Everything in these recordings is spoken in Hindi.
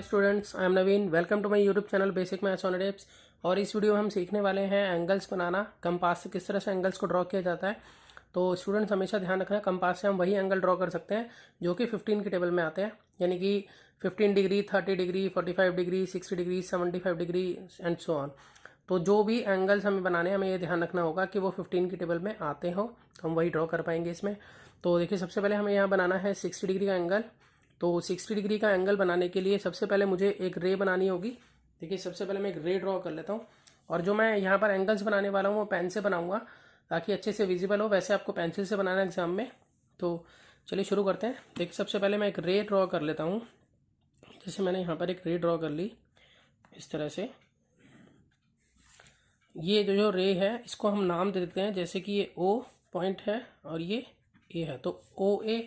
Students, I am Naveen. Welcome to my YouTube channel basic maths on tips. और इस वीडियो में हम सीखने वाले हैं एंगल्स बनाना, कंपास से किस तरह से एंगल्स को ड्रॉ किया जाता है। तो स्टूडेंट्स हमेशा ध्यान रखना, कंपास से हम वही एंगल ड्रॉ कर सकते हैं जो कि 15 की टेबल में आते हैं, यानी कि 15 degree, 30 degree, 45 degree, 60 degree, 75 degree and so on. तो जो भी एंगल्स हमें बनाने हैं, हमें ये ध्यान रखना होगा कि वो 15 की टेबल में आते हो, तो हम वही ड्रॉ कर पाएंगे इसमें। तो देखिए, सबसे पहले हमें यहाँ बनाना है 60 डिग्री का एंगल। तो 60 डिग्री का एंगल बनाने के लिए सबसे पहले मुझे एक रे बनानी होगी। देखिए, सबसे पहले मैं एक रे ड्रॉ कर लेता हूँ, और जो मैं यहाँ पर एंगल्स बनाने वाला हूँ वो पेन से बनाऊंगा ताकि अच्छे से विजिबल हो। वैसे आपको पेंसिल से बनाना है एग्जाम में। तो चलिए शुरू करते हैं। देखिए, सबसे पहले मैं एक रे ड्रॉ कर लेता हूँ। जैसे मैंने यहाँ पर एक रे ड्रॉ कर ली इस तरह से। ये जो रे है इसको हम नाम दे देते हैं, जैसे कि ये ओ पॉइंट है और ये ए है, तो ओ ए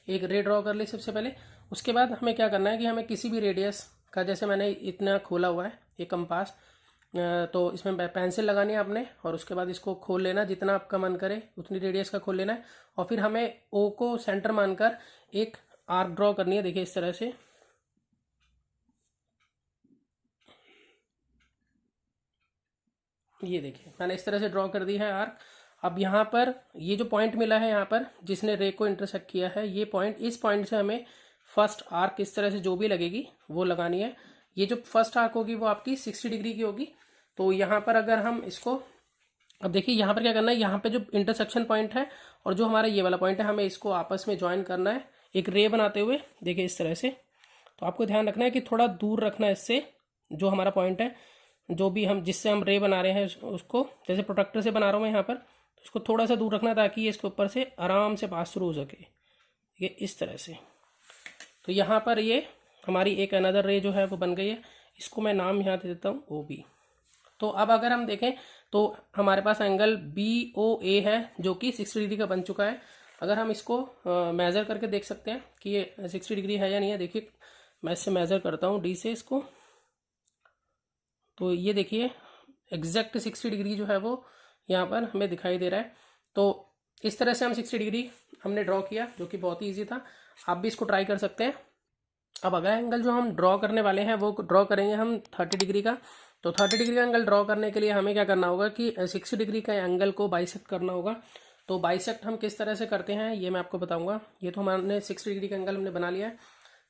एक रे ड्रॉ कर ली सबसे पहले। उसके बाद हमें क्या करना है कि हमें किसी भी रेडियस का, जैसे मैंने इतना खोला हुआ है ये कंपास, तो इसमें पेंसिल लगानी है आपने, और उसके बाद इसको खोल लेना, जितना आपका मन करे उतनी रेडियस का खोल लेना है। और फिर हमें ओ को सेंटर मानकर एक आर्क ड्रॉ करनी है। देखिए इस तरह से, ये देखिए मैंने इस तरह से ड्रॉ कर दी है आर्क। अब यहाँ पर ये जो पॉइंट मिला है, यहाँ पर जिसने रे को इंटरसेक्ट किया है, ये पॉइंट, इस पॉइंट से हमें फर्स्ट आर्क इस तरह से जो भी लगेगी वो लगानी है। ये जो फर्स्ट आर्क होगी वो आपकी 60 डिग्री की होगी। तो यहाँ पर अगर हम इसको, अब देखिए यहाँ पर क्या करना है, यहाँ पे जो इंटरसेक्शन पॉइंट है और जो हमारा ये वाला पॉइंट है, हमें इसको आपस में ज्वाइन करना है एक रे बनाते हुए। देखिए इस तरह से। तो आपको ध्यान रखना है कि थोड़ा दूर रखना है इससे, जो हमारा पॉइंट है, जो भी हम जिससे हम रे बना रहे हैं उसको, जैसे प्रोटेक्टर से बना रहा हूँ मैं यहाँ पर, तो इसको थोड़ा सा दूर रखना है ताकि ये इसके ऊपर से आराम से पास थ्रू हो सके। ये इस तरह से। तो यहाँ पर ये हमारी एक अनदर रे जो है वो बन गई है। इसको मैं नाम यहाँ दे देता हूँ ओ बी। तो अब अगर हम देखें तो हमारे पास एंगल बी ओ ए है जो कि 60 डिग्री का बन चुका है। अगर हम इसको मेज़र करके देख सकते हैं कि ये 60 डिग्री है या नहीं है। देखिए मैं इससे मेज़र करता हूँ डी से इसको, तो ये देखिए एग्जैक्ट 60 डिग्री जो है वो यहाँ पर हमें दिखाई दे रहा है। तो इस तरह से हम 60 डिग्री हमने ड्रॉ किया, जो कि बहुत ही ईजी था। आप भी इसको ट्राई कर सकते हैं। अब अगला एंगल जो हम ड्रॉ करने वाले हैं वो ड्रॉ करेंगे हम 30 डिग्री का। तो 30 डिग्री का एंगल ड्रॉ करने के लिए हमें क्या करना होगा कि 60 डिग्री का एंगल को बाइसेक्ट करना होगा। तो बाइसेक्ट हम किस तरह से करते हैं ये मैं आपको बताऊंगा। ये तो हमारे 60 डिग्री का एंगल हमने बना लिया है।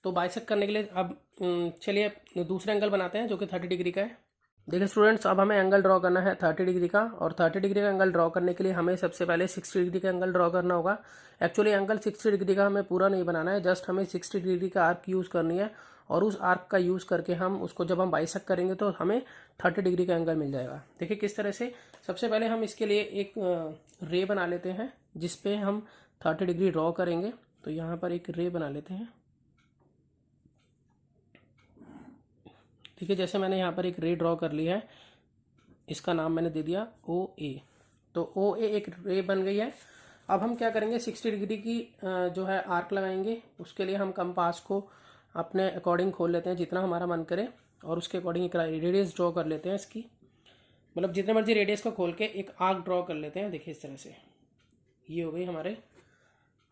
तो बाइसेक्ट करने के लिए अब चलिए दूसरा एंगल बनाते हैं जो कि 30 डिग्री का है। देखिए स्टूडेंट्स, अब हमें एंगल ड्रॉ करना है 30 डिग्री का, और 30 डिग्री का एंगल ड्रॉ करने के लिए हमें सबसे पहले 60 डिग्री का एंगल ड्रॉ करना होगा। एक्चुअली एंगल 60 डिग्री का हमें पूरा नहीं बनाना है, जस्ट हमें 60 डिग्री का आर्क यूज़ करनी है, और उस आर्क का यूज़ करके हम उसको जब हम बाइसेक्ट करेंगे तो हमें 30 डिग्री का एंगल मिल जाएगा। देखिए किस तरह से। सबसे पहले हम इसके लिए एक रे बना लेते हैं जिसपे हम 30 डिग्री ड्रॉ करेंगे। तो यहाँ पर एक रे बना लेते हैं। देखिए जैसे मैंने यहाँ पर एक रे ड्रॉ कर ली है, इसका नाम मैंने दे दिया ओ ए। तो ओ ए एक रे बन गई है। अब हम क्या करेंगे, 60 डिग्री की जो है आर्क लगाएंगे। उसके लिए हम कंपास को अपने अकॉर्डिंग खोल लेते हैं जितना हमारा मन करे, और उसके अकॉर्डिंग एक रेडियस ड्रॉ कर लेते हैं इसकी। मतलब जितने मर्जी रेडियस को खोल के एक आर्क ड्रॉ कर लेते हैं। देखिए इस तरह से, ये हो गई हमारे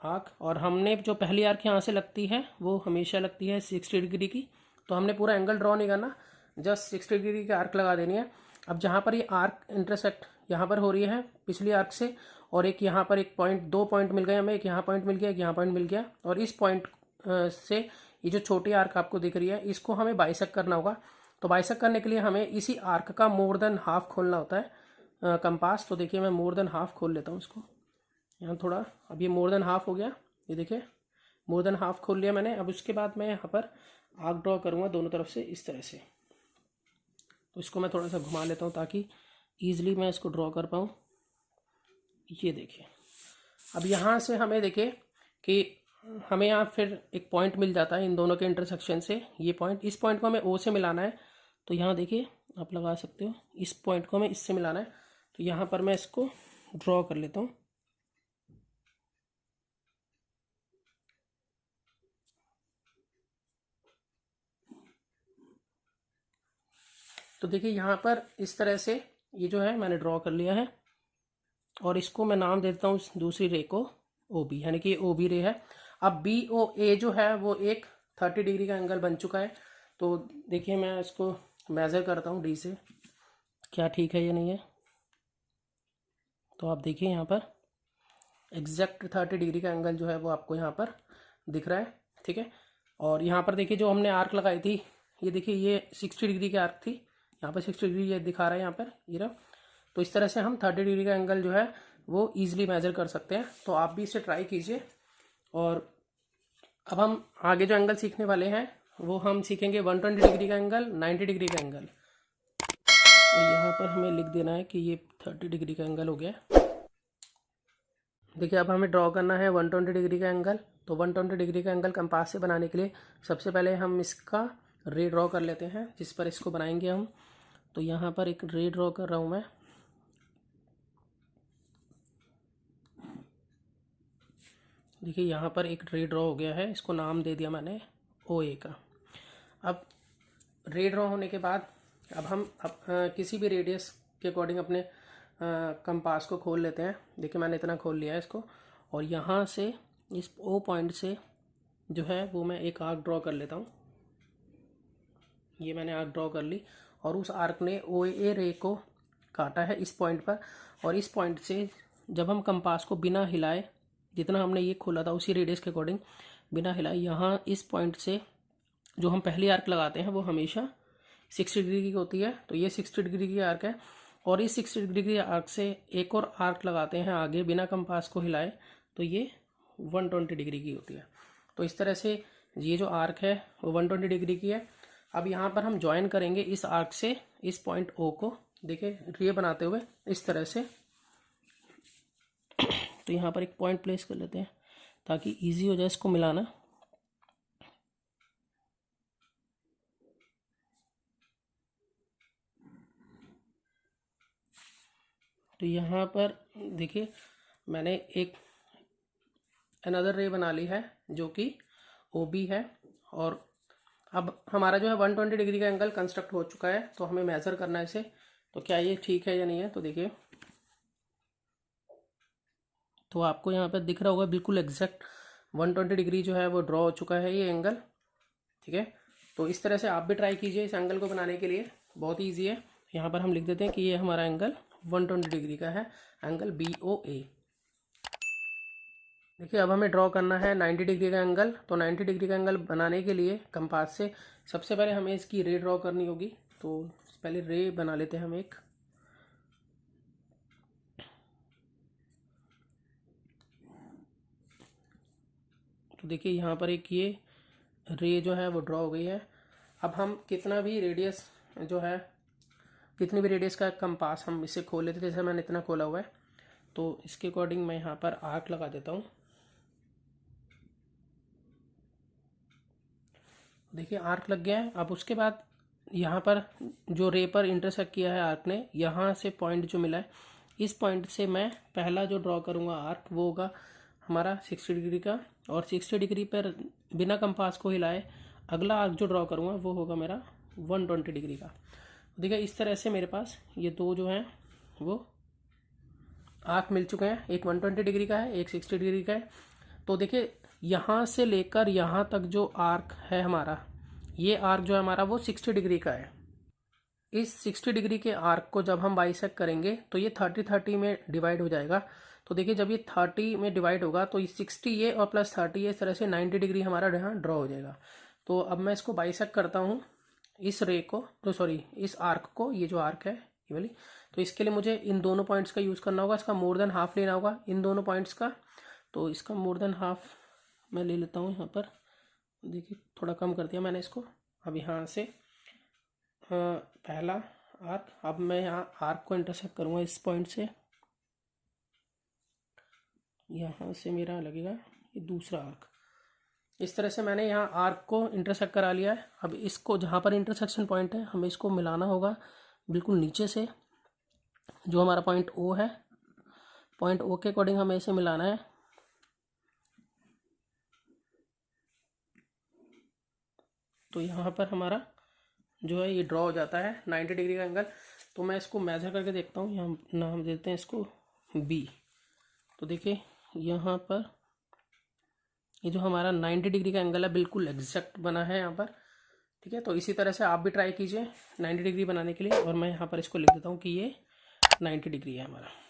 आर्क। और हमने जो पहली आर्क यहाँ से लगती है वो हमेशा लगती है 60 डिग्री की। तो हमने पूरा एंगल ड्रॉ नहीं करना, जस्ट 60 डिग्री की आर्क लगा देनी है। अब जहाँ पर ये आर्क इंटरसेक्ट यहाँ पर हो रही है पिछली आर्क से, और एक यहाँ पर एक पॉइंट, दो पॉइंट मिल गए हमें, एक यहाँ पॉइंट मिल गया, एक यहाँ पॉइंट मिल गया, और इस पॉइंट से ये जो छोटी आर्क आपको दिख रही है इसको हमें बाइसेक्ट करना होगा। तो बाइसेक्ट करने के लिए हमें इसी आर्क का मोर देन हाफ खोलना होता है कंपास। तो देखिए मैं मोर देन हाफ खोल लेता हूँ इसको यहाँ थोड़ा। अब ये मोर देन हाफ हो गया, ये देखिए मोर देन हाफ खोल लिया मैंने। अब उसके बाद मैं यहाँ पर आर्क ड्रॉ करूँगा दोनों तरफ से इस तरह से। तो इसको मैं थोड़ा सा घुमा लेता हूँ ताकि ईजिली मैं इसको ड्रॉ कर पाऊँ। ये देखिए, अब यहाँ से हमें देखिए कि हमें यहाँ फिर एक पॉइंट मिल जाता है इन दोनों के इंटरसेक्शन से। ये पॉइंट, इस पॉइंट को हमें ओ से मिलाना है। तो यहाँ देखिए आप लगा सकते हो, इस पॉइंट को हमें इससे मिलाना है। तो यहाँ पर मैं इसको ड्रॉ कर लेता हूँ। तो देखिए यहाँ पर इस तरह से ये जो है मैंने ड्रॉ कर लिया है, और इसको मैं नाम देता हूँ दूसरी रे को ओ बी, यानी कि ओ बी रे है। अब बी ओ ए जो है वो एक 30 डिग्री का एंगल बन चुका है। तो देखिए मैं इसको मेज़र करता हूँ डी से, क्या ठीक है या नहीं है। तो आप देखिए यहाँ पर एग्जैक्ट 30 डिग्री का एंगल जो है वो आपको यहाँ पर दिख रहा है, ठीक है। और यहाँ पर देखिए जो हमने आर्क लगाई थी, ये देखिए ये 60 डिग्री की आर्क थी, यहाँ पर 60 डिग्री ये दिखा रहा है यहाँ पर ये रहा। तो इस तरह से हम 30 डिग्री का एंगल जो है वो ईजिली मेज़र कर सकते हैं। तो आप भी इसे ट्राई कीजिए। और अब हम आगे जो एंगल सीखने वाले हैं वो हम सीखेंगे 120 डिग्री का एंगल, 90 डिग्री का एंगल। यहाँ पर हमें लिख देना है कि ये 30 डिग्री का एंगल हो गया। देखिए अब हमें ड्रॉ करना है 120 डिग्री का एंगल। तो 120 डिग्री का एंगल कंपास से बनाने के लिए सबसे पहले हम इसका रे ड्रॉ कर लेते हैं, जिस पर इसको बनाएंगे हम। तो यहाँ पर एक रे ड्रॉ कर रहा हूँ मैं। देखिए यहाँ पर एक रे ड्रॉ हो गया है, इसको नाम दे दिया मैंने OA का। अब रे ड्रॉ होने के बाद अब हम किसी भी रेडियस के अकॉर्डिंग अपने कंपास को खोल लेते हैं। देखिए मैंने इतना खोल लिया है इसको, और यहाँ से इस O पॉइंट से जो है वो मैं एक आर्क ड्रॉ कर लेता हूँ। ये मैंने आर्क ड्रॉ कर ली, और उस आर्क ने OA रे को काटा है इस पॉइंट पर। और इस पॉइंट से जब हम कंपास को बिना हिलाए, जितना हमने ये खोला था उसी रेडियस के अकॉर्डिंग बिना हिलाए, यहाँ इस पॉइंट से जो हम पहली आर्क लगाते हैं वो हमेशा 60 डिग्री की होती है। तो ये 60 डिग्री की आर्क है, और इस 60 डिग्री की आर्क से एक और आर्क लगाते हैं आगे बिना कंपास को हिलाए, तो ये 120 डिग्री की होती है। तो इस तरह से ये जो आर्क है वो 120 डिग्री की है। अब यहाँ पर हम ज्वाइन करेंगे इस आर्क से इस पॉइंट O को, देखिए रे बनाते हुए इस तरह से। तो यहाँ पर एक पॉइंट प्लेस कर लेते हैं ताकि इजी हो जाए इसको मिलाना। तो यहाँ पर देखिए मैंने एक अनदर रे बना ली है जो कि OB है। और अब हमारा जो है 120 डिग्री का एंगल कंस्ट्रक्ट हो चुका है। तो हमें मेज़र करना है इसे, तो क्या ये ठीक है या नहीं है। तो देखिए, तो आपको यहाँ पर दिख रहा होगा बिल्कुल एग्जैक्ट 120 डिग्री जो है वो ड्रॉ हो चुका है ये एंगल, ठीक है। तो इस तरह से आप भी ट्राई कीजिए इस एंगल को बनाने के लिए, बहुत ही ईजी है। यहाँ पर हम लिख देते हैं कि ये हमारा एंगल 120 डिग्री का है, एंगल BOA। देखिए अब हमें ड्रॉ करना है 90 डिग्री का एंगल। तो 90 डिग्री का एंगल बनाने के लिए कंपास से सबसे पहले हमें इसकी रे ड्रॉ करनी होगी। तो पहले रे बना लेते हैं हम एक। तो देखिए यहाँ पर एक ये रे जो है वो ड्रॉ हो गई है। अब हम कितना भी रेडियस जो है, कितनी भी रेडियस का कंपास हम इसे खोल लेते हैं, जैसे मैंने इतना खोला हुआ है। तो इसके अकॉर्डिंग मैं यहाँ पर आर्क लगा देता हूँ। देखिए आर्क लग गया है। अब उसके बाद यहाँ पर जो रे पर इंटरसेक्ट किया है आर्क ने, यहाँ से पॉइंट जो मिला है, इस पॉइंट से मैं पहला जो ड्रॉ करूँगा आर्क वो होगा हमारा 60 डिग्री का। और 60 डिग्री पर बिना कंपास को हिलाए अगला आर्क जो ड्रॉ करूँगा वो होगा मेरा 120 डिग्री का। देखिए इस तरह से मेरे पास ये दो जो हैं वो आर्क मिल चुके हैं, एक 120 डिग्री का है, एक 60 डिग्री का है। तो देखिए यहाँ से लेकर यहाँ तक जो आर्क है हमारा, ये आर्क जो है हमारा वो 60 डिग्री का है। इस 60 डिग्री के आर्क को जब हम बाइसेक्ट करेंगे तो ये 30-30 में डिवाइड हो जाएगा। तो देखिए जब ये 30 में डिवाइड होगा तो ये 60 ये और प्लस 30 ये, इस तरह से 90 डिग्री हमारा यहाँ ड्रॉ हो जाएगा। तो अब मैं इसको बाइसेक्ट करता हूँ इस रे को, तो सॉरी इस आर्क को, ये जो आर्क है ये वाली। तो इसके लिए मुझे इन दोनों पॉइंट्स का यूज़ करना होगा, इसका मोर देन हाफ लेना होगा इन दोनों पॉइंट्स का। तो इसका मोर देन हाफ मैं ले लेता हूँ यहाँ पर। देखिए थोड़ा कम कर दिया मैंने इसको। अब यहाँ से पहला आर्क, अब मैं यहाँ आर्क को इंटरसेक्ट करूँगा इस पॉइंट से, यहाँ से मेरा लगेगा ये दूसरा आर्क। इस तरह से मैंने यहाँ आर्क को इंटरसेक्ट करा लिया है। अब इसको जहाँ पर इंटरसेक्शन पॉइंट है हमें इसको मिलाना होगा बिल्कुल नीचे से। जो हमारा पॉइंट O है, पॉइंट O के अकॉर्डिंग हमें इसे मिलाना है। तो यहाँ पर हमारा जो है ये ड्रॉ हो जाता है 90 डिग्री का एंगल। तो मैं इसको मेजर करके देखता हूँ। यहाँ नाम देते हैं इसको B। तो देखिए यहाँ पर ये जो हमारा 90 डिग्री का एंगल है बिल्कुल एग्जैक्ट बना है यहाँ पर, ठीक है, तो इसी तरह से आप भी ट्राई कीजिए 90 डिग्री बनाने के लिए। और मैं यहाँ पर इसको लिख देता हूँ कि ये 90 डिग्री है हमारा।